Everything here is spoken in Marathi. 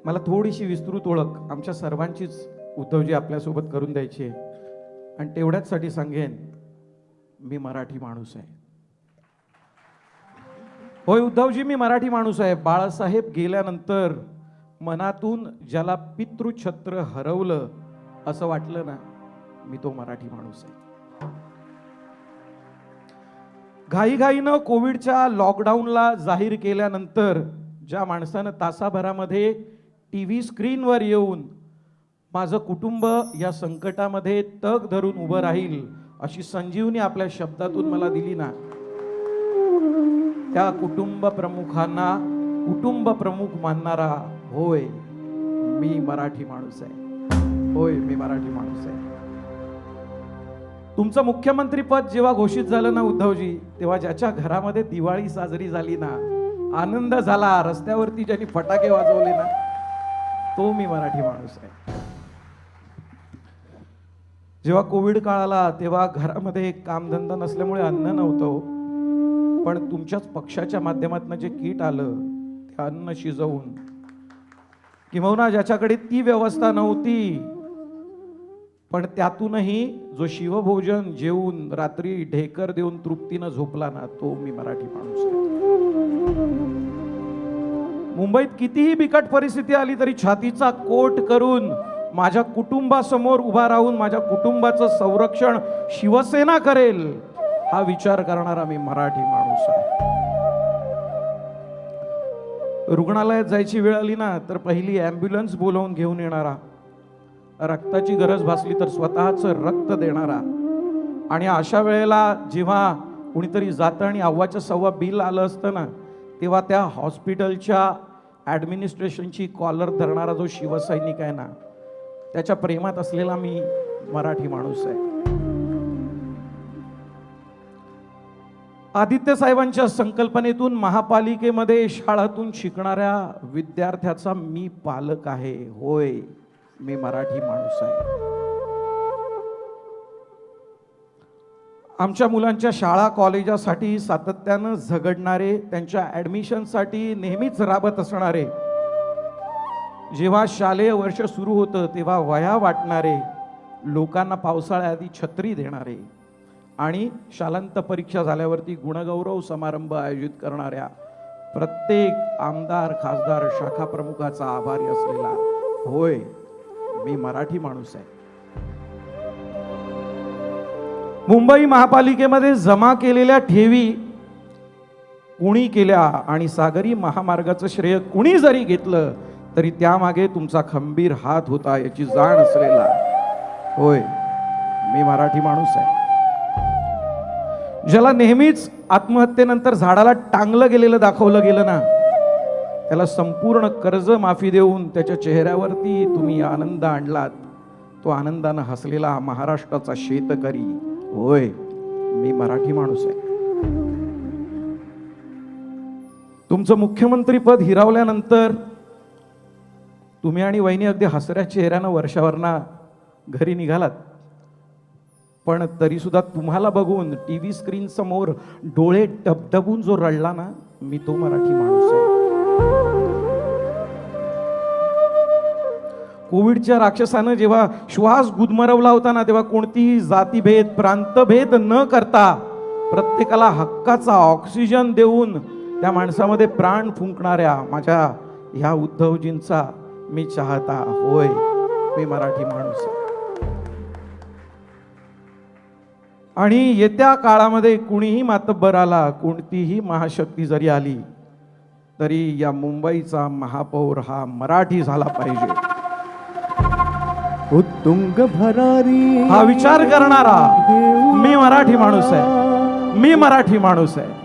मला थोडीशी विस्तृत ओळख आमच्या सर्वांचीच उद्धवजी आपल्यासोबत करून द्यायची आहे आणि तेवढ्याचसाठी सांगेन, मी मराठी माणूस आहे. होय उद्धवजी, मी मराठी माणूस आहे. बाळासाहेब गेल्यानंतर मनातून ज्याला पितृछत्र हरवलं असं वाटलं ना, मी तो मराठी माणूस आहे. घाईघाईनं कोविडच्या लॉकडाऊनला जाहीर केल्यानंतर ज्या माणसानं तासाभरामध्ये टीव्ही स्क्रीनवर येऊन माझं कुटुंब या संकटामध्ये तग धरून उभं राहील अशी संजीवनी आपल्या शब्दातून मला दिली ना, त्या कुटुंब प्रमुखांना कुटुंब प्रमुख मानणारा, होय मी मराठी माणूस आहे. होय मी मराठी माणूस आहे. तुमचं मुख्यमंत्री पद जेव्हा घोषित झालं ना उद्धवजी, तेव्हा ज्याच्या घरामध्ये दिवाळी साजरी झाली ना, आनंद झाला, रस्त्यावरती ज्यांनी फटाके वाजवले ना, तो मी मराठी माणूस आहे. जेव्हा कोविड काळ आला तेव्हा घरामध्ये कामधंदा नसल्यामुळे अन्न नव्हतं, पण तुमच्याच पक्षाच्या माध्यमातून जे किट आलं ते अन्न शिजवून, किंवा ज्याच्याकडे ती व्यवस्था नव्हती पण त्यातूनही जो शिवभोजन जेवून रात्री ढेकर देऊन तृप्तीनं झोपला ना, तो मी मराठी माणूस आहे. मुंबईत कितीही बिकट परिस्थिती आली तरी छातीचा कोट करून माझ्या कुटुंबासमोर उभा राहून माझ्या कुटुंबाचं संरक्षण शिवसेना करेल हा विचार करणारा मी मराठी माणूस आहे. रुग्णालयात जायची वेळ आली ना तर पहिली ॲम्ब्युलन्स बोलावून घेऊन येणारा, रक्ताची गरज भासली तर स्वतःचं रक्त देणारा, आणि अशा वेळेला जेव्हा कुणीतरी जातं आणि अव्वाच्या सव्वा बिल आलं असतं ना, तेव्हा त्या हॉस्पिटलच्या ॲडमिनिस्ट्रेशनची कॉलर धरणारा जो शिवसैनिक आहे ना, त्याच्या प्रेमात असलेला मी मराठी माणूस आहे. आदित्य साहेबांच्या संकल्पनेतून महापालिकेमध्ये शाळातून शिकणाऱ्या विद्यार्थ्याचा मी पालक आहे. होय मी मराठी माणूस आहे. आमच्या मुलांच्या शाळा कॉलेजासाठी सातत्यानं झगडणारे, त्यांच्या ॲडमिशनसाठी नेहमीच राबत असणारे, जेव्हा शालेय वर्ष सुरू होतं तेव्हा वह्या वाटणारे, लोकांना पावसाळ्याआधी छत्री देणारे आणि शालांत परीक्षा झाल्यावरती गुणगौरव समारंभ आयोजित करणाऱ्या प्रत्येक आमदार, खासदार, शाखा प्रमुखाचा आभारी असलेला, होय मी मराठी माणूस आहे. मुंबई महापालिकेमध्ये जमा केलेल्या ठेवी कुणी केल्या आणि सागरी महामार्गाचं श्रेय कुणी जरी घेतलं तरी त्यामागे तुमचा खंबीर हात होता याची जाण असलेला, होय मी मराठी माणूस आहे. ज्याला नेहमीच आत्महत्येनंतर झाडाला टांगलं गेलेलं दाखवलं गेलं ना, त्याला संपूर्ण कर्ज माफी देऊन त्याच्या चेहऱ्यावरती तुम्ही आनंद आणलात, तो आनंदानं हसलेला महाराष्ट्राचा शेतकरी, होय मी मराठी माणूस आहे. तुमचं मुख्यमंत्री पद हिरावल्यानंतर तुम्ही आणि वहिनी अगदी हसऱ्या चेहऱ्यानं वर्षावरना घरी निघालात, पण तरी सुद्धा तुम्हाला बघून टीव्ही स्क्रीन समोर डोळे डबडबून जो रडला ना, मी तो मराठी माणूस आहे. कोविडच्या राक्षसानं जेव्हा श्वास गुदमरवला होता ना, तेव्हा कोणतीही जातीभेद, प्रांतभेद न करता प्रत्येकाला हक्काचा ऑक्सिजन देऊन त्या माणसामध्ये प्राण फुंकणाऱ्या माझ्या ह्या उद्धवजींचा मी चाहता, होय मी मराठी माणूस आहे. आणि येत्या काळामध्ये कुणीही मातब्बर आला, कोणतीही महाशक्ती जरी आली तरी या मुंबईचा महापौर हा मराठी झाला पाहिजे. उत्तुंग भरारी हा विचार करणारा मी मराठी माणूस आहे. मी मराठी माणूस आहे.